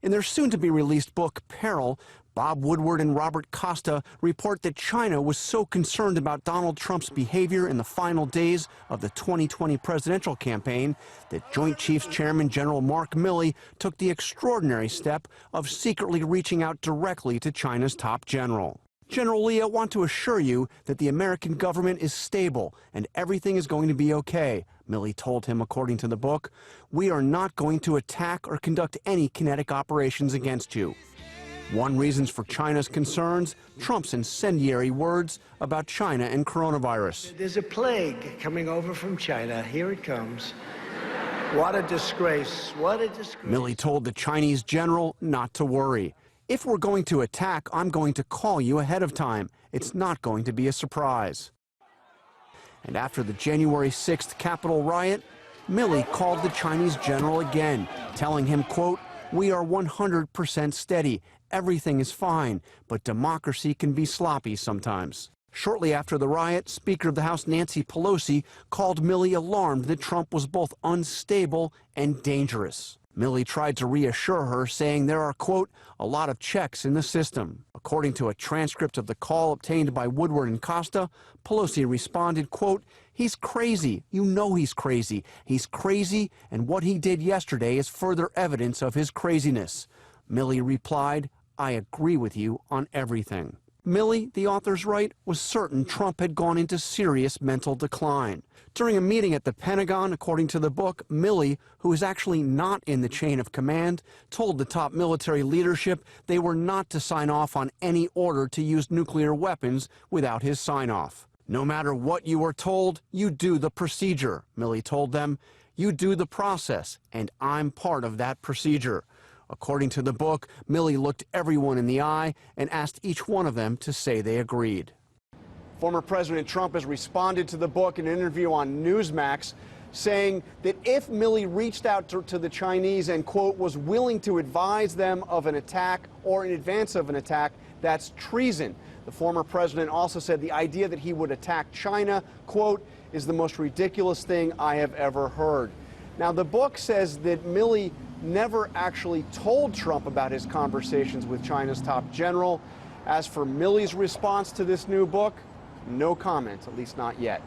In their soon-to-be-released book, Peril, Bob Woodward and Robert Costa report that China was so concerned about Donald Trump's behavior in the final days of the 2020 presidential campaign that Joint Chiefs Chairman General Mark Milley took the extraordinary step of secretly reaching out directly to China's top general. General Lee, I want to assure you that the American government is stable and everything is going to be okay, Milley told him, according to the book. We are not going to attack or conduct any kinetic operations against you. One reason for China's concerns, Trump's incendiary words about China and coronavirus. There's a plague coming over from China. Here it comes. What a disgrace. What a disgrace. Milley told the Chinese general not to worry. If we're going to attack, I'm going to call you ahead of time. It's not going to be a surprise. And after the January 6th Capitol riot, Milley called the Chinese general again, telling him, quote, "We are 100% steady. Everything is fine, but democracy can be sloppy sometimes." Shortly after the riot, Speaker of the House Nancy Pelosi called Milley alarmed that Trump was both unstable and dangerous. Milley tried to reassure her, saying there are, quote, "a lot of checks in the system." According to a transcript of the call obtained by Woodward and Costa, Pelosi responded, quote, "He's crazy. You know he's crazy. He's crazy, and what he did yesterday is further evidence of his craziness." Milley replied, "I agree with you on everything." Milley, the authors write, was certain Trump had gone into serious mental decline. During a meeting at the Pentagon, according to the book, Milley, who is actually not in the chain of command, told the top military leadership they were not to sign off on any order to use nuclear weapons without his sign-off. "No matter what you are told, you do the procedure," Milley told them. "You do the process, and I'm part of that procedure." According to the book, Milley looked everyone in the eye and asked each one of them to say they agreed. Former President Trump has responded to the book in an interview on Newsmax, saying that if Milley reached out to the Chinese and, quote, was willing to advise them of an attack or in advance of an attack, that's treason. The former president also said the idea that he would attack China, quote, is the most ridiculous thing I have ever heard. Now, the book says that Milley never actually told Trump about his conversations with China's top general. As for Milley's response to this new book, no comment, at least not yet.